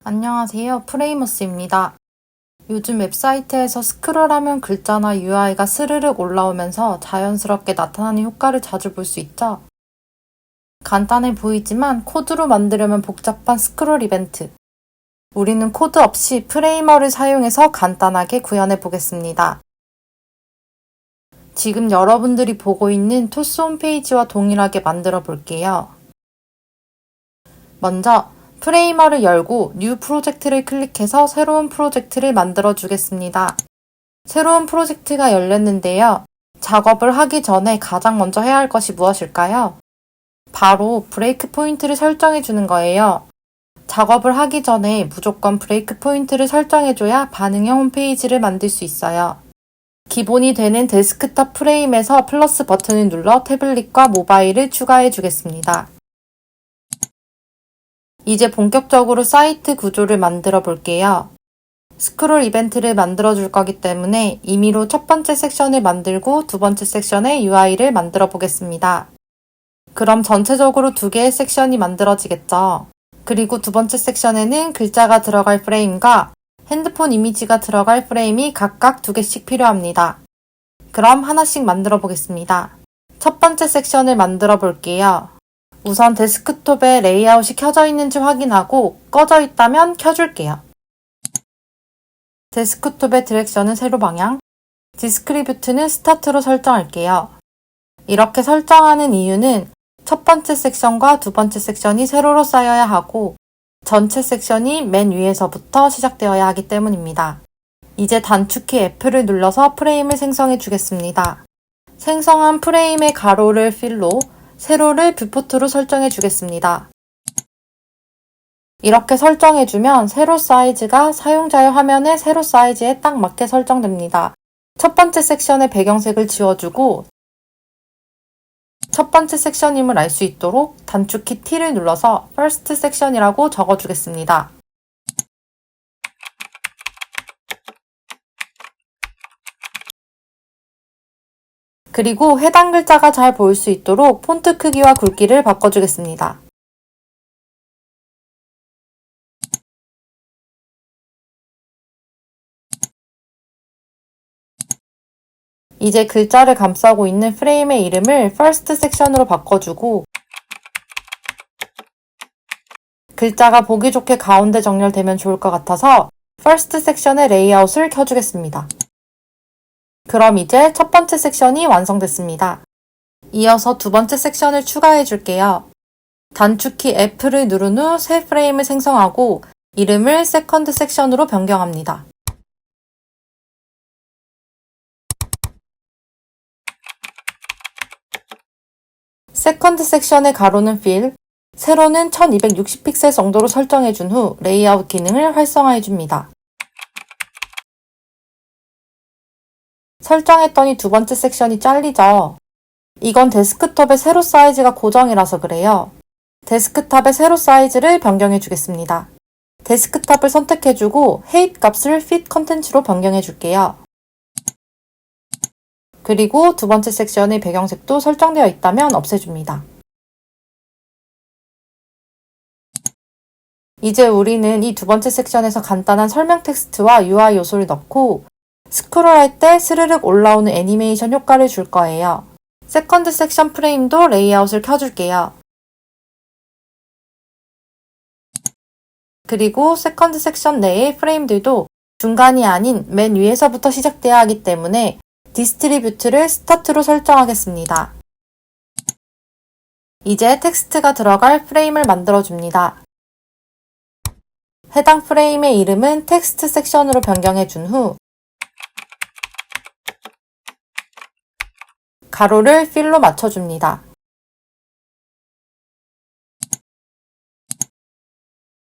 안녕하세요. 프레이머스입니다. 요즘 웹사이트에서 스크롤하면 글자나 UI가 스르륵 올라오면서 자연스럽게 나타나는 효과를 자주 볼 수 있죠. 간단해 보이지만 코드로 만들려면 복잡한 스크롤 이벤트. 우리는 코드 없이 프레이머를 사용해서 간단하게 구현해 보겠습니다. 지금 여러분들이 보고 있는 토스 홈페이지와 동일하게 만들어 볼게요. 먼저 프레이머를 열고 뉴 프로젝트를 클릭해서 새로운 프로젝트를 만들어 주겠습니다. 새로운 프로젝트가 열렸는데요. 작업을 하기 전에 가장 먼저 해야 할 것이 무엇일까요? 바로 브레이크 포인트를 설정해 주는 거예요. 작업을 하기 전에 무조건 브레이크 포인트를 설정해 줘야 반응형 홈페이지를 만들 수 있어요. 기본이 되는 데스크탑 프레임에서 플러스 버튼을 눌러 태블릿과 모바일을 추가해 주겠습니다. 이제 본격적으로 사이트 구조를 만들어 볼게요. 스크롤 이벤트를 만들어 줄 거기 때문에 임의로 첫 번째 섹션을 만들고 두 번째 섹션의 UI를 만들어 보겠습니다. 그럼 전체적으로 두 개의 섹션이 만들어지겠죠. 그리고 두 번째 섹션에는 글자가 들어갈 프레임과 핸드폰 이미지가 들어갈 프레임이 각각 두 개씩 필요합니다. 그럼 하나씩 만들어 보겠습니다. 첫 번째 섹션을 만들어 볼게요. 우선 데스크톱에 레이아웃이 켜져 있는지 확인하고 꺼져 있다면 켜줄게요. 데스크톱의 디렉션은 세로 방향, 디스크리뷰트는 스타트로 설정할게요. 이렇게 설정하는 이유는 첫 번째 섹션과 두 번째 섹션이 세로로 쌓여야 하고 전체 섹션이 맨 위에서부터 시작되어야 하기 때문입니다. 이제 단축키 F를 눌러서 프레임을 생성해 주겠습니다. 생성한 프레임의 가로를 필로, 세로를 뷰포트로 설정해 주겠습니다. 이렇게 설정해주면 세로 사이즈가 사용자의 화면의 세로 사이즈에 딱 맞게 설정됩니다. 첫 번째 섹션의 배경색을 지워주고 첫 번째 섹션임을 알 수 있도록 단축키 T를 눌러서 First Section이라고 적어주겠습니다. 그리고 해당 글자가 잘 보일 수 있도록 폰트 크기와 굵기를 바꿔주겠습니다. 이제 글자를 감싸고 있는 프레임의 이름을 First Section으로 바꿔주고 글자가 보기 좋게 가운데 정렬되면 좋을 것 같아서 First Section의 레이아웃을 켜주겠습니다. 그럼 이제 첫 번째 섹션이 완성됐습니다. 이어서 두 번째 섹션을 추가해 줄게요. 단축키 F를 누른 후 새 프레임을 생성하고 이름을 세컨드 섹션으로 변경합니다. 세컨드 섹션의 가로는 fill, 세로는 1260픽셀 정도로 설정해 준 후 레이아웃 기능을 활성화해 줍니다. 설정했더니 두 번째 섹션이 잘리죠. 이건 데스크톱의 세로 사이즈가 고정이라서 그래요. 데스크탑의 세로 사이즈를 변경해 주겠습니다. 데스크탑을 선택해주고 height 값을 fit 컨텐츠로 변경해 줄게요. 그리고 두 번째 섹션의 배경색도 설정되어 있다면 없애줍니다. 이제 우리는 이 두 번째 섹션에서 간단한 설명 텍스트와 UI 요소를 넣고 스크롤할 때 스르륵 올라오는 애니메이션 효과를 줄 거예요. 세컨드 섹션 프레임도 레이아웃을 켜줄게요. 그리고 세컨드 섹션 내의 프레임들도 중간이 아닌 맨 위에서부터 시작돼야 하기 때문에 디스트리뷰트를 스타트로 설정하겠습니다. 이제 텍스트가 들어갈 프레임을 만들어줍니다. 해당 프레임의 이름은 텍스트 섹션으로 변경해 준 후 가로를 fill로 맞춰줍니다.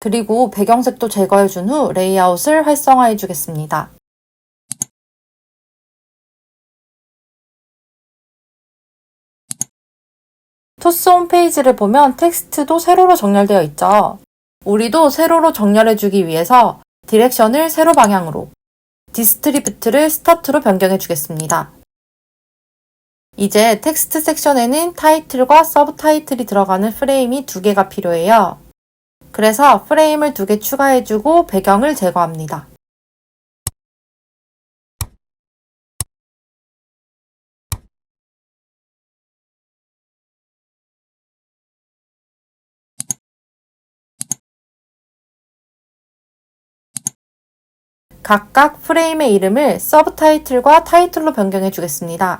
그리고 배경색도 제거해 준 후 레이아웃을 활성화해 주겠습니다. 토스 홈페이지를 보면 텍스트도 세로로 정렬되어 있죠. 우리도 세로로 정렬해주기 위해서 디렉션을 세로 방향으로, 디스트리뷰트를 스타트로 변경해 주겠습니다. 이제 텍스트 섹션에는 타이틀과 서브 타이틀이 들어가는 프레임이 두 개가 필요해요. 그래서 프레임을 2개 추가해주고 배경을 제거합니다. 각각 프레임의 이름을 서브 타이틀과 타이틀로 변경해 주겠습니다.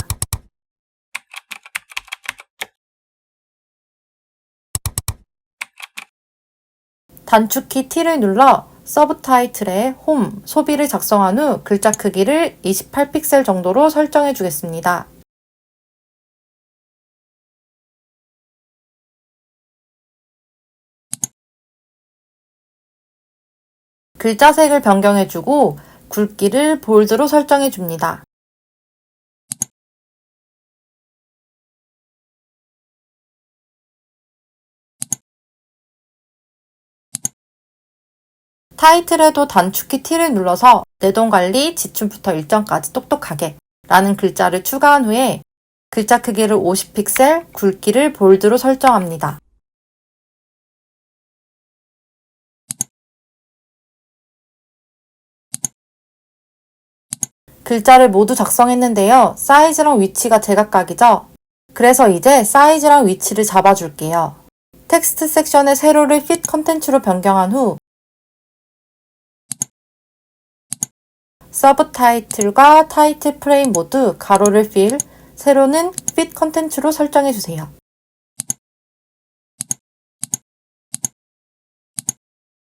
단축키 T를 눌러 서브 타이틀에 홈, 소비를 작성한 후 글자 크기를 28픽셀 정도로 설정해 주겠습니다. 글자 색을 변경해주고 굵기를 볼드로 설정해줍니다. 타이틀에도 단축키 T를 눌러서 내동관리 지춤부터 일정까지 똑똑하게 라는 글자를 추가한 후에 글자 크기를 50픽셀, 굵기를 볼드로 설정합니다. 글자를 모두 작성했는데요. 사이즈랑 위치가 제각각이죠? 그래서 이제 사이즈랑 위치를 잡아줄게요. 텍스트 섹션의 세로를 fit 컨텐츠로 변경한 후 서브 타이틀과 타이틀 프레임 모두 가로를 fill, 세로는 fit 컨텐츠로 설정해주세요.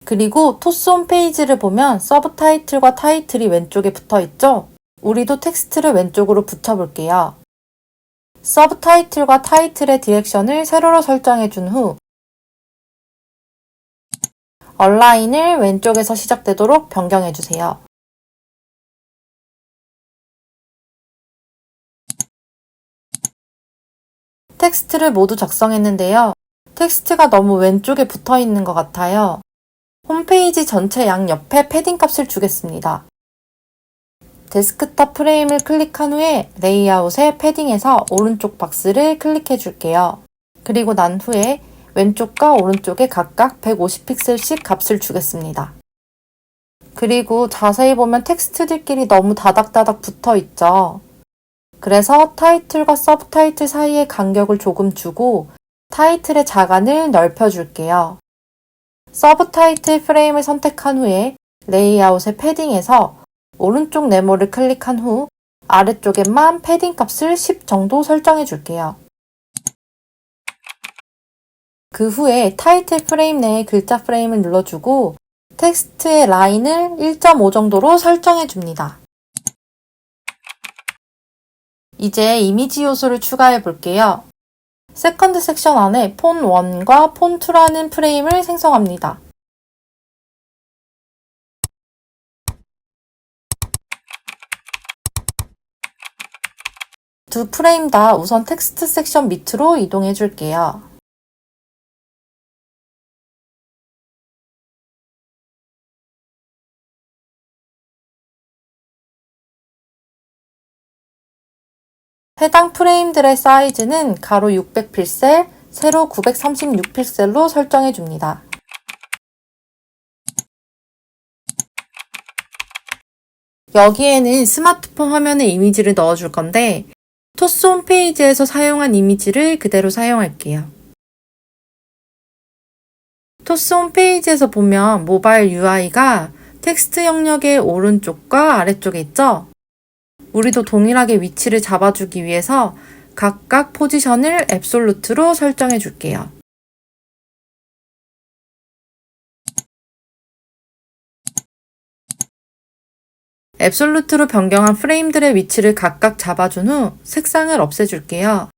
그리고 토스 홈페이지를 보면 서브 타이틀과 타이틀이 왼쪽에 붙어있죠? 우리도 텍스트를 왼쪽으로 붙여볼게요. 서브 타이틀과 타이틀의 디렉션을 세로로 설정해준 후 얼라인을 왼쪽에서 시작되도록 변경해주세요. 텍스트를 모두 작성했는데요. 텍스트가 너무 왼쪽에 붙어있는 것 같아요. 홈페이지 전체 양옆에 패딩 값을 주겠습니다. 데스크탑 프레임을 클릭한 후에 레이아웃의 패딩에서 오른쪽 박스를 클릭해 줄게요. 그리고 난 후에 왼쪽과 오른쪽에 각각 150픽셀씩 값을 주겠습니다. 그리고 자세히 보면 텍스트들끼리 너무 다닥다닥 붙어 있죠. 그래서 타이틀과 서브 타이틀 사이의 간격을 조금 주고 타이틀의 자간을 넓혀줄게요. 서브 타이틀 프레임을 선택한 후에 레이아웃의 패딩에서 오른쪽 네모를 클릭한 후 아래쪽에만 패딩 값을 10 정도 설정해 줄게요. 그 후에 타이틀 프레임 내에 글자 프레임을 눌러주고 텍스트의 라인을 1.5 정도로 설정해 줍니다. 이제 이미지 요소를 추가해 볼게요. 세컨드 섹션 안에 폰 1과 폰 2라는 프레임을 생성합니다. 두 프레임 다 우선 텍스트 섹션 밑으로 이동해 줄게요. 해당 프레임들의 사이즈는 가로 600픽셀, 세로 936픽셀로 설정해 줍니다. 여기에는 스마트폰 화면에 이미지를 넣어줄 건데 토스 홈페이지에서 사용한 이미지를 그대로 사용할게요. 토스 홈페이지에서 보면 모바일 UI가 텍스트 영역의 오른쪽과 아래쪽에 있죠? 우리도 동일하게 위치를 잡아주기 위해서 각각 포지션을 앱솔루트로 설정해 줄게요. 앱솔루트로 변경한 프레임들의 위치를 각각 잡아준 후 색상을 없애줄게요.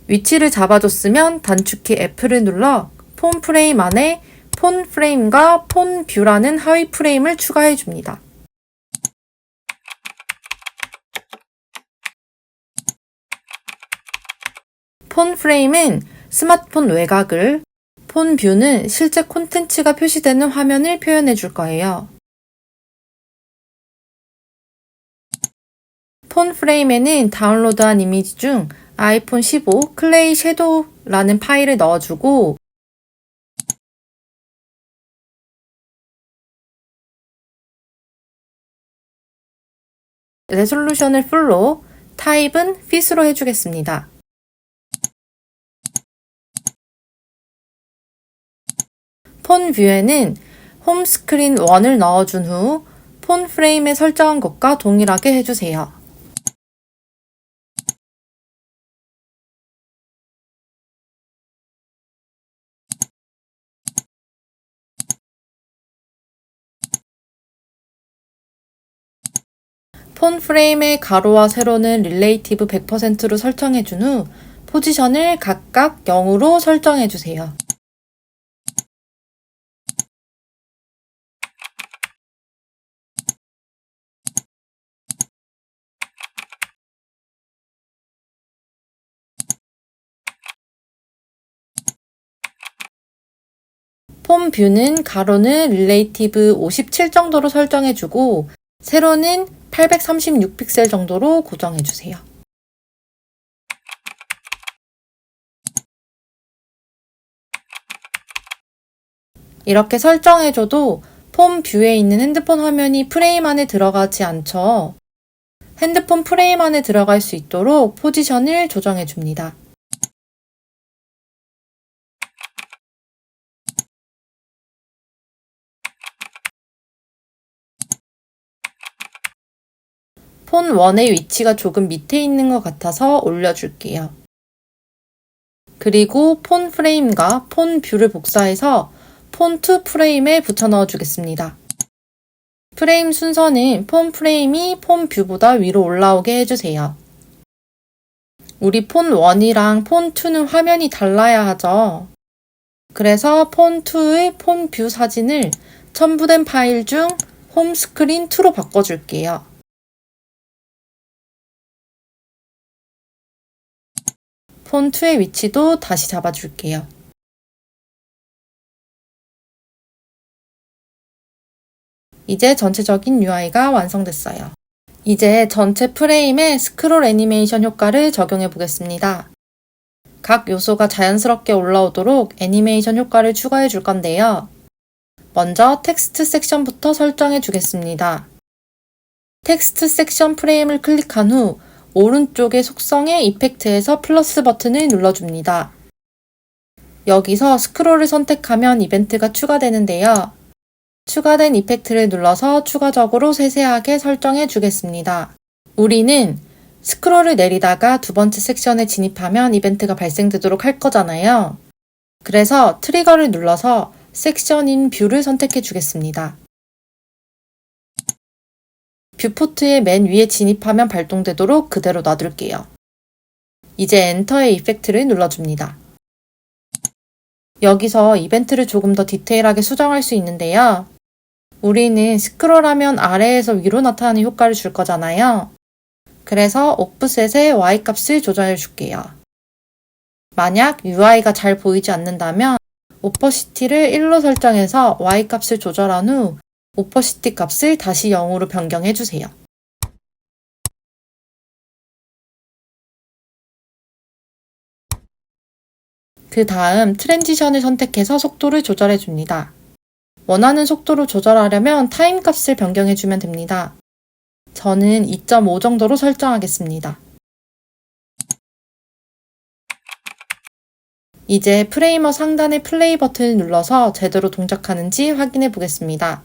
위치를 잡아줬으면 단축키 F를 눌러 폰 프레임 안에 폰 프레임과 폰 뷰라는 하위 프레임을 추가해 줍니다. 폰 프레임은 스마트폰 외곽을, 폰 뷰는 실제 콘텐츠가 표시되는 화면을 표현해 줄 거예요. 폰 프레임에는 다운로드한 이미지 중 아이폰 15 클레이 섀도우라는 파일을 넣어주고 레솔루션을 풀로, 타입은 fit으로 해주겠습니다. 폰 뷰에는 홈 스크린 1을 넣어준 후 폰 프레임에 설정한 것과 동일하게 해주세요. 폰 프레임의 가로와 세로는 릴레이티브 100%로 설정해준 후 포지션을 각각 0으로 설정해주세요. 폰 뷰는 가로는 릴레이티브 57 정도로 설정해주고 세로는 836픽셀 정도로 고정해주세요. 이렇게 설정해줘도 폰 뷰에 있는 핸드폰 화면이 프레임 안에 들어가지 않죠. 핸드폰 프레임 안에 들어갈 수 있도록 포지션을 조정해줍니다. 폰 1의 위치가 조금 밑에 있는 것 같아서 올려줄게요. 그리고 폰 프레임과 폰 뷰를 복사해서 폰 2 프레임에 붙여 넣어주겠습니다. 프레임 순서는 폰 프레임이 폰 뷰보다 위로 올라오게 해주세요. 우리 폰 1이랑 폰 2는 화면이 달라야 하죠. 그래서 폰 2의 폰 뷰 사진을 첨부된 파일 중 홈 스크린 2로 바꿔줄게요. 폰 2의 위치도 다시 잡아줄게요. 이제 전체적인 UI가 완성됐어요. 이제 전체 프레임에 스크롤 애니메이션 효과를 적용해 보겠습니다. 각 요소가 자연스럽게 올라오도록 애니메이션 효과를 추가해 줄 건데요. 먼저 텍스트 섹션부터 설정해 주겠습니다. 텍스트 섹션 프레임을 클릭한 후 오른쪽의 속성의 이펙트에서 플러스 버튼을 눌러줍니다. 여기서 스크롤을 선택하면 이벤트가 추가되는데요. 추가된 이펙트를 눌러서 추가적으로 세세하게 설정해 주겠습니다. 우리는 스크롤을 내리다가 두 번째 섹션에 진입하면 이벤트가 발생되도록 할 거잖아요. 그래서 트리거를 눌러서 섹션인 뷰를 선택해 주겠습니다. 뷰포트의 맨 위에 진입하면 발동되도록 그대로 놔둘게요. 이제 엔터의 이펙트를 눌러줍니다. 여기서 이벤트를 조금 더 디테일하게 수정할 수 있는데요. 우리는 스크롤하면 아래에서 위로 나타나는 효과를 줄 거잖아요. 그래서 오프셋의 Y값을 조절해 줄게요. 만약 UI가 잘 보이지 않는다면 오퍼시티를 1로 설정해서 Y값을 조절한 후 오퍼시티 값을 다시 0으로 변경해 주세요. 그 다음 트랜지션을 선택해서 속도를 조절해 줍니다. 원하는 속도로 조절하려면 타임 값을 변경해 주면 됩니다. 저는 2.5 정도로 설정하겠습니다. 이제 프레이머 상단의 플레이 버튼을 눌러서 제대로 동작하는지 확인해 보겠습니다.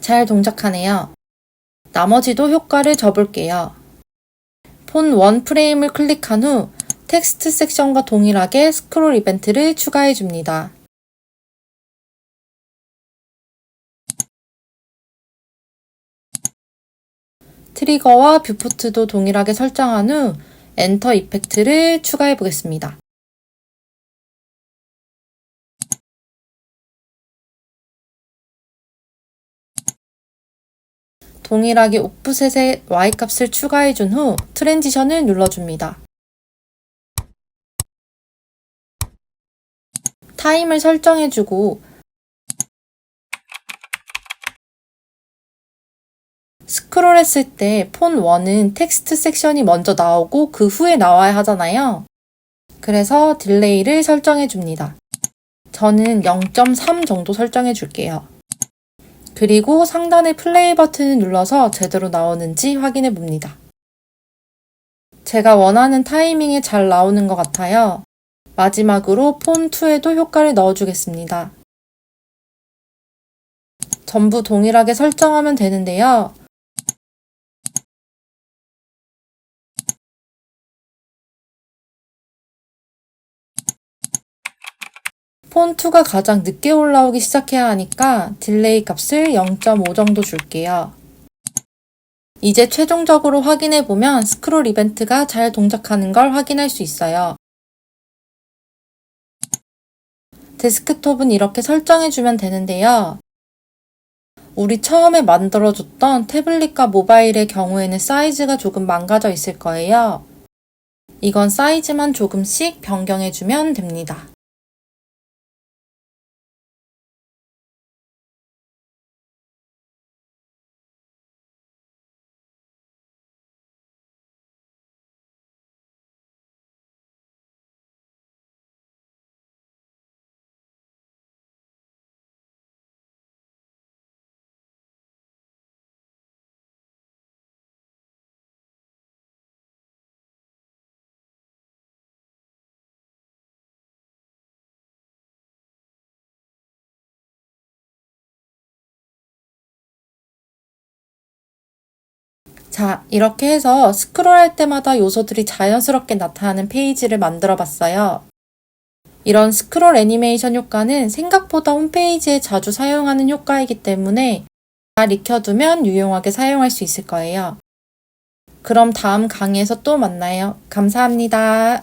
잘 동작하네요. 나머지도 효과를 줘볼게요. 폰 1 프레임을 클릭한 후 텍스트 섹션과 동일하게 스크롤 이벤트를 추가해 줍니다. 트리거와 뷰포트도 동일하게 설정한 후 엔터 이펙트를 추가해 보겠습니다. 동일하게 오프셋의 Y값을 추가해준 후 트랜지션을 눌러줍니다. 타임을 설정해주고 스크롤했을 때 폰 1은 텍스트 섹션이 먼저 나오고 그 후에 나와야 하잖아요. 그래서 딜레이를 설정해줍니다. 저는 0.3 정도 설정해줄게요. 그리고 상단의 플레이 버튼을 눌러서 제대로 나오는지 확인해 봅니다. 제가 원하는 타이밍에 잘 나오는 것 같아요. 마지막으로 폰 2에도 효과를 넣어주겠습니다. 전부 동일하게 설정하면 되는데요. 폰 2가 가장 늦게 올라오기 시작해야 하니까 딜레이 값을 0.5 정도 줄게요. 이제 최종적으로 확인해보면 스크롤 이벤트가 잘 동작하는 걸 확인할 수 있어요. 데스크톱은 이렇게 설정해주면 되는데요. 우리 처음에 만들어줬던 태블릿과 모바일의 경우에는 사이즈가 조금 망가져 있을 거예요. 이건 사이즈만 조금씩 변경해주면 됩니다. 자, 이렇게 해서 스크롤할 때마다 요소들이 자연스럽게 나타나는 페이지를 만들어 봤어요. 이런 스크롤 애니메이션 효과는 생각보다 홈페이지에 자주 사용하는 효과이기 때문에 잘 익혀두면 유용하게 사용할 수 있을 거예요. 그럼 다음 강의에서 또 만나요. 감사합니다.